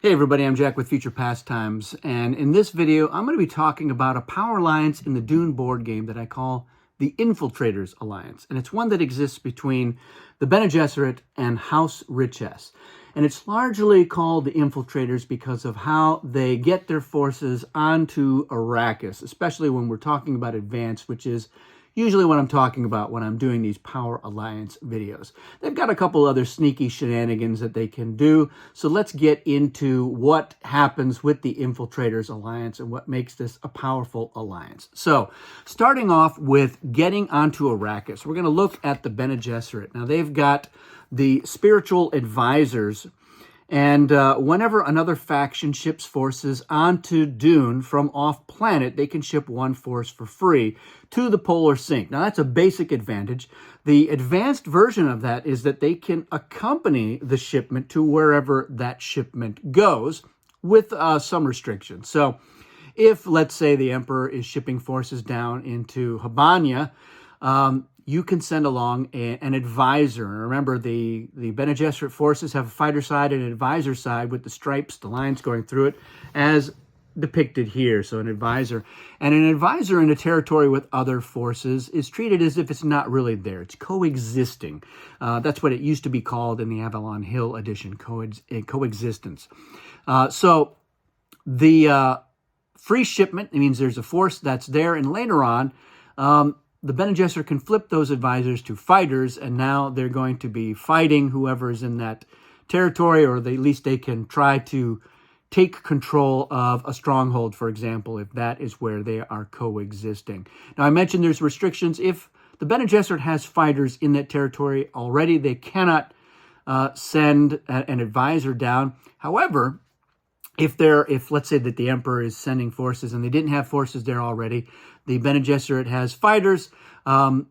Hey everybody, I'm Jack with Future Pastimes, and in this video I'm going to be talking about a power alliance in the Dune board game that I call the Infiltrators Alliance, and it's one that exists between the Bene Gesserit and House Richese. And it's largely called the Infiltrators because of how they get their forces onto Arrakis, especially when we're talking about advance, which is usually what I'm talking about when I'm doing these Power Alliance videos. They've got a couple other sneaky shenanigans that they can do. So let's get into what happens with the Infiltrators Alliance and what makes this a powerful alliance. So starting off with getting onto Arrakis, we're going to look at the Bene Gesserit. Now they've got the spiritual advisors, and whenever another faction ships forces onto Dune from off-planet, they can ship one force for free to the polar sink. Now, that's a basic advantage. The advanced version of that is that they can accompany the shipment to wherever that shipment goes with some restrictions. So if, let's say, the Emperor is shipping forces down into Habanya, you can send along an advisor. And remember, the Bene Gesserit forces have a fighter side and an advisor side with the stripes, the lines going through it, as depicted here. So an advisor. And an advisor in a territory with other forces is treated as if it's not really there. It's coexisting. That's what it used to be called in the Avalon Hill edition, coexistence. So the free shipment, it means there's a force that's there, and later on, the Bene Gesserit can flip those advisors to fighters, and now they're going to be fighting whoever is in that territory, or at least they can try to take control of a stronghold, for example, if that is where they are coexisting. Now, I mentioned there's restrictions. If the Bene Gesserit has fighters in that territory already, they cannot send an advisor down. However, if let's say that the Emperor is sending forces and they didn't have forces there already, the Bene Gesserit has fighters,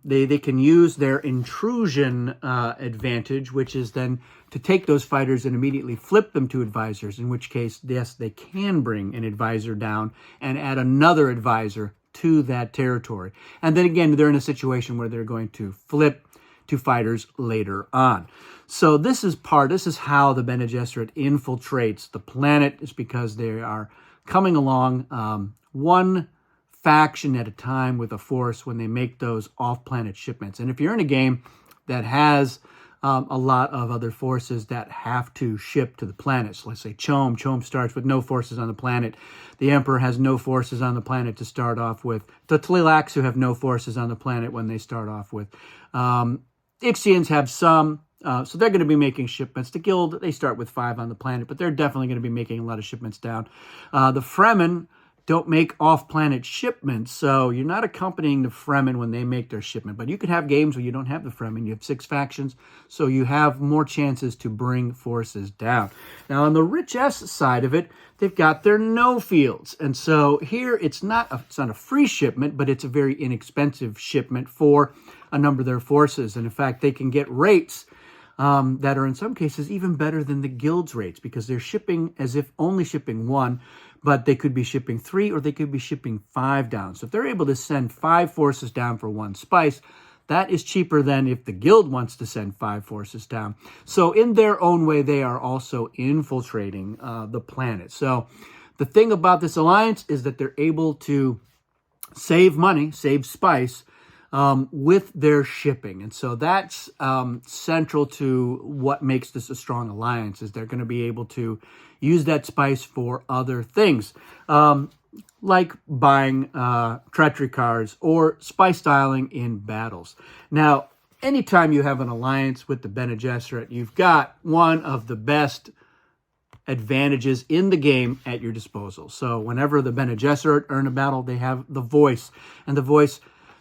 they can use their intrusion advantage, which is then to take those fighters and immediately flip them to advisors, in which case, yes, they can bring an advisor down and add another advisor to that territory. And then again, they're in a situation where they're going to flip to fighters later on. So this is how the Bene Gesserit infiltrates the planet, is because they are coming along one faction at a time with a force when they make those off-planet shipments. And if you're in a game that has a lot of other forces that have to ship to the planet, so let's say Chom starts with no forces on the planet. The Emperor has no forces on the planet to start off with. The Tleilaxu have no forces on the planet when they start off with. Ixians have some, so they're going to be making shipments. The Guild, they start with 5 on the planet, but they're definitely going to be making a lot of shipments down. The Fremen don't make off-planet shipments, so you're not accompanying the Fremen when they make their shipment. But you could have games where you don't have the Fremen. You have 6 factions, so you have more chances to bring forces down. Now, on the Richese side of it, they've got their no fields. And so here, it's not a free shipment, but it's a very inexpensive shipment for a number of their forces. And in fact, they can get rates that are in some cases even better than the Guild's rates, because they're shipping as if only shipping 1, but they could be shipping 3 or they could be shipping 5 down. So if they're able to send 5 forces down for 1 spice, that is cheaper than if the Guild wants to send 5 forces down. So in their own way, they are also infiltrating the planet. So the thing about this alliance is that they're able to save money, save spice, with their shipping. And so that's central to what makes this a strong alliance, is they're going to be able to use that spice for other things, like buying treachery cards or spice styling in battles. Now, anytime you have an alliance with the Bene Gesserit, you've got one of the best advantages in the game at your disposal. So whenever the Bene Gesserit earn a battle, they have the voice, and the voice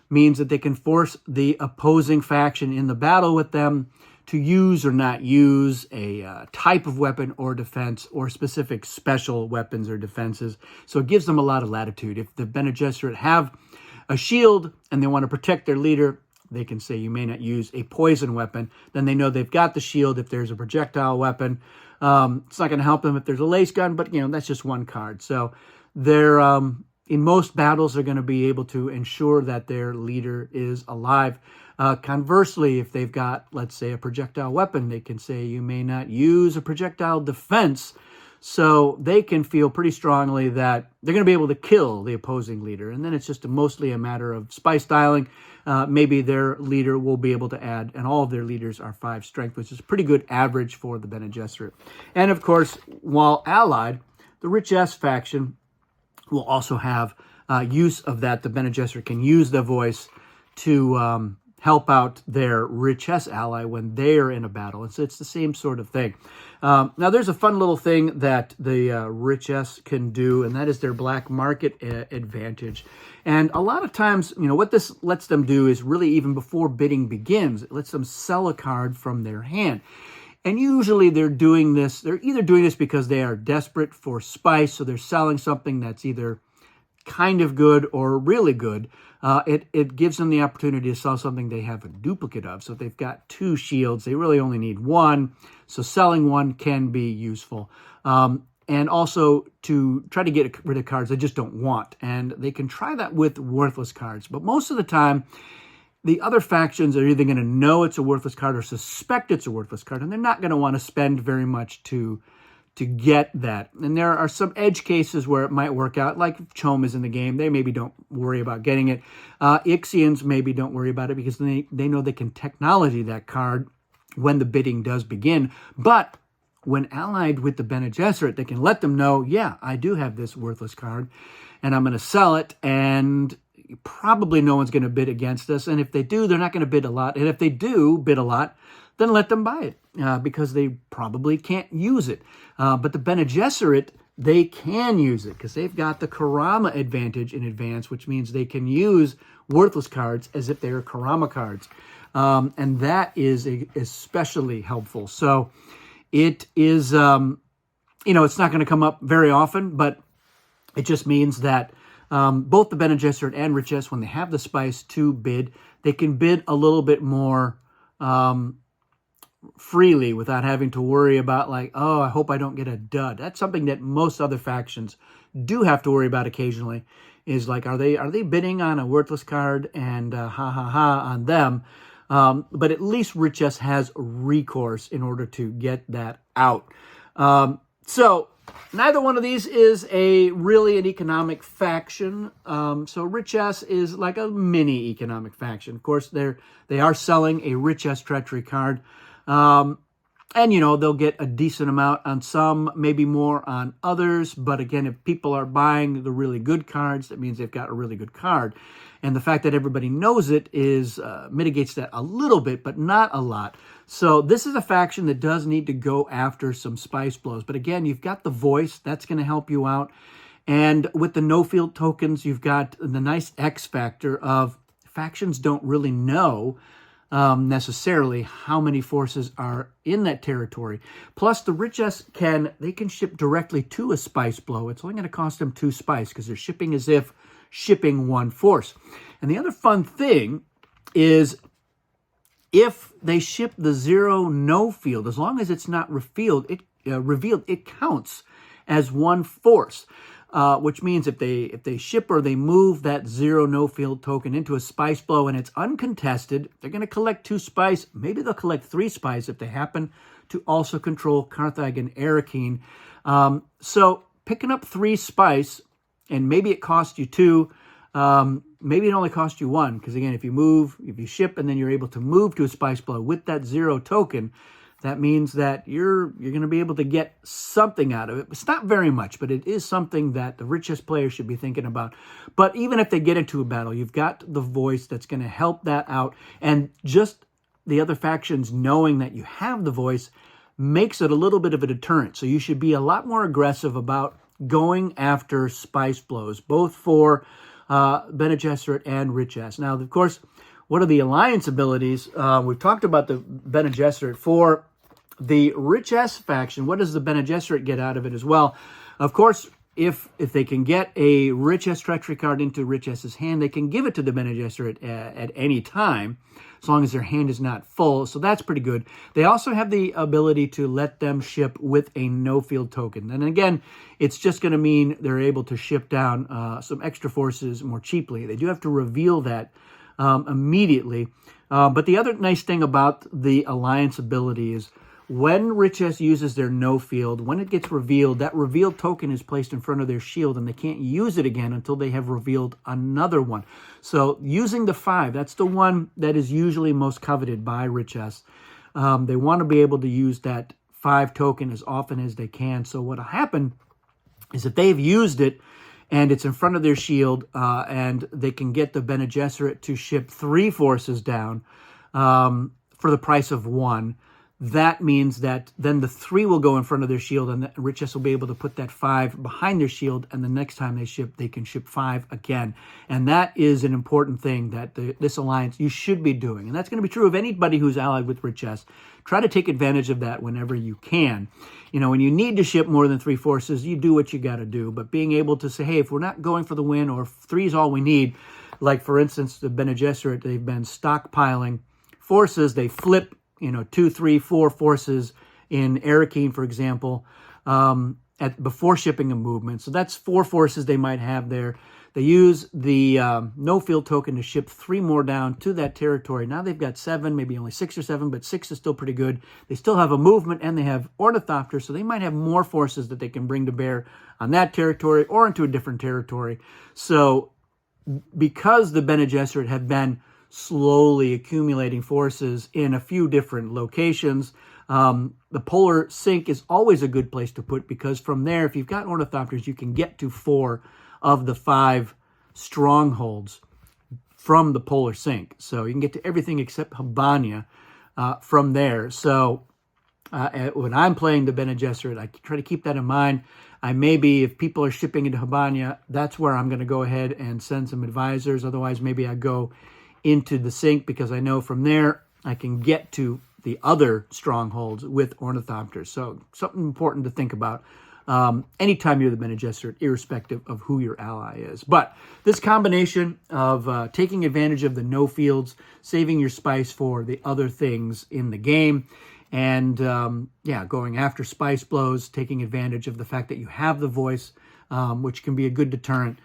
means that they can force the opposing faction in the battle with them to use or not use a type of weapon or defense, or specific special weapons or defenses. So it gives them a lot of latitude. If the Bene Gesserit have a shield and they want to protect their leader, they can say you may not use a poison weapon. Then they know they've got the shield. If there's a projectile weapon, it's not going to help them if there's a lace gun, but that's just one card. So they're in most battles, they're going to be able to ensure that their leader is alive. Conversely, if they've got, let's say, a projectile weapon, they can say you may not use a projectile defense So they can feel pretty strongly that they're going to be able to kill the opposing leader. And then it's just mostly a matter of spice styling. Maybe their leader will be able to add, and all of their leaders are 5 strength, which is a pretty good average for the Bene Gesserit. And of course, while allied, the Richese faction will also have use of that. The Bene Gesserit can use their voice to help out their Richese ally when they're in a battle. It's the same sort of thing. Now, there's a fun little thing that the Richese can do, and that is their black market advantage. And a lot of times, what this lets them do is really, even before bidding begins, it lets them sell a card from their hand. And usually they're either doing this because they are desperate for spice, so they're selling something that's either kind of good or really good. It gives them the opportunity to sell something they have a duplicate of. So if they've got 2 shields, they really only need 1. So selling 1 can be useful. And also to try to get rid of cards they just don't want. And they can try that with worthless cards. But most of the time, the other factions are either going to know it's a worthless card or suspect it's a worthless card, and they're not going to want to spend very much to get that. And there are some edge cases where it might work out, like if Chom is in the game, they maybe don't worry about getting it. Ixians maybe don't worry about it because they know they can technology that card when the bidding does begin. But when allied with the Bene Gesserit, they can let them know, yeah, I do have this worthless card, and I'm going to sell it, and probably no one's going to bid against us. And if they do, they're not going to bid a lot. And if they do bid a lot, then let them buy it because they probably can't use it. But the Bene Gesserit, they can use it because they've got the Karama Advantage in advance, which means they can use worthless cards as if they are Karama cards. And that is especially helpful. So it is, it's not going to come up very often, but it just means that both the Bene Gesserit and Richese, when they have the spice to bid, they can bid a little bit more freely without having to worry about like, oh, I hope I don't get a dud. That's something that most other factions do have to worry about occasionally, is like, are they bidding on a worthless card and ha on them? But at least Richese has recourse in order to get that out. So neither one of these is really an economic faction. So Richese is like a mini economic faction. Of course, they are selling a Richese treachery card. And, they'll get a decent amount on some, maybe more on others. But again, if people are buying the really good cards, that means they've got a really good card. And the fact that everybody knows it mitigates that a little bit, but not a lot. So this is a faction that does need to go after some spice blows. But again, you've got the voice. That's going to help you out. And with the no-field tokens, you've got the nice X factor of factions don't really know necessarily how many forces are in that territory. Plus, the Richese can ship directly to a spice blow. It's only going to cost them 2 spice because they're shipping as if shipping 1 force. And the other fun thing is if they ship the 0 no field, as long as it's not revealed, it counts as 1 force. Which means if they ship or they move that 0 no field token into a spice blow and it's uncontested, they're going to collect 2 spice. Maybe they'll collect 3 spice if they happen to also control Carthage and Arakeen. So picking up 3 spice, and maybe it costs you 2. Maybe it only costs you 1, because again, if you ship and then you're able to move to a spice blow with that 0 token, that means that you're going to be able to get something out of it. It's not very much, but it is something that the Richese players should be thinking about. But even if they get into a battle, you've got the voice that's going to help that out. And just the other factions knowing that you have the voice makes it a little bit of a deterrent. So you should be a lot more aggressive about going after spice blows, both for Bene Gesserit and Richese. Now, of course, what are the alliance abilities? We've talked about the Bene Gesserit. For the Richese faction, what does the Bene Gesserit get out of it as well? Of course, if they can get a Richese treachery card into Richese's hand, they can give it to the Bene Gesserit at any time, as long as their hand is not full. So that's pretty good. They also have the ability to let them ship with a no-field token. And again, it's just going to mean they're able to ship down some extra forces more cheaply. They do have to reveal that immediately. But the other nice thing about the alliance ability is when Richese uses their no field, when it gets revealed, that revealed token is placed in front of their shield, and they can't use it again until they have revealed another one. So using the 5, that's the one that is usually most coveted by Richese. They want to be able to use that 5 token as often as they can. So what will happen is that they've used it, and it's in front of their shield, and they can get the Bene Gesserit to ship 3 forces down for the price of 1. That means that then the 3 will go in front of their shield, and Richese will be able to put that 5 behind their shield, and the next time they ship, they can ship 5 again. And that is an important thing that this alliance you should be doing. And that's going to be true of anybody who's allied with Richese. Try to take advantage of that whenever you can. You know, when you need to ship more than 3 forces, you do what you got to do. But being able to say, hey, if we're not going for the win, or if 3 is all we need, like, for instance, the Bene Gesserit, they've been stockpiling forces. They flip 2, 3, 4 forces in Arakeen, for example, before shipping a movement. So that's 4 forces they might have there. They use the no field token to ship 3 more down to that territory. Now they've got 7, maybe only 6 or 7, but 6 is still pretty good. They still have a movement, and they have Ornithopters, so they might have more forces that they can bring to bear on that territory or into a different territory. So because the Bene Gesserit have been slowly accumulating forces in a few different locations, the polar sink is always a good place to put, because from there, if you've got Ornithopters, you can get to 4 of the 5 strongholds from the polar sink. So you can get to everything except Habanya from there. So when I'm playing the Bene Gesserit, I try to keep that in mind. If people are shipping into Habanya, that's where I'm going to go ahead and send some advisors. Otherwise, maybe I go into the sink, because I know from there I can get to the other strongholds with Ornithopters. So something important to think about anytime you're the Bene Gesserit, irrespective of who your ally is. But this combination of taking advantage of the no fields, saving your spice for the other things in the game, and going after spice blows, taking advantage of the fact that you have the voice, which can be a good deterrent,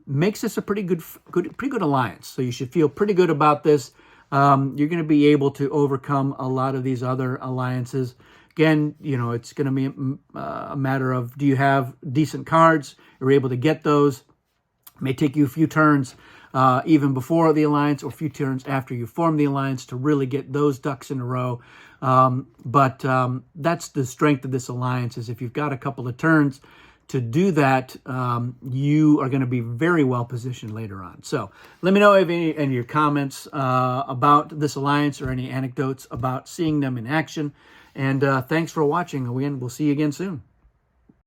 makes this a pretty good alliance. So you should feel pretty good about this. You're going to be able to overcome a lot of these other alliances. Again, it's going to be a matter of, do you have decent cards? You're able to get those. It may take you a few turns even before the alliance, or a few turns after you form the alliance, to really get those ducks in a row. But that's the strength of this alliance, is if you've got a couple of turns to do that, you are going to be very well positioned later on. So let me know if any of your comments about this alliance, or any anecdotes about seeing them in action. And thanks for watching. We'll see you again soon.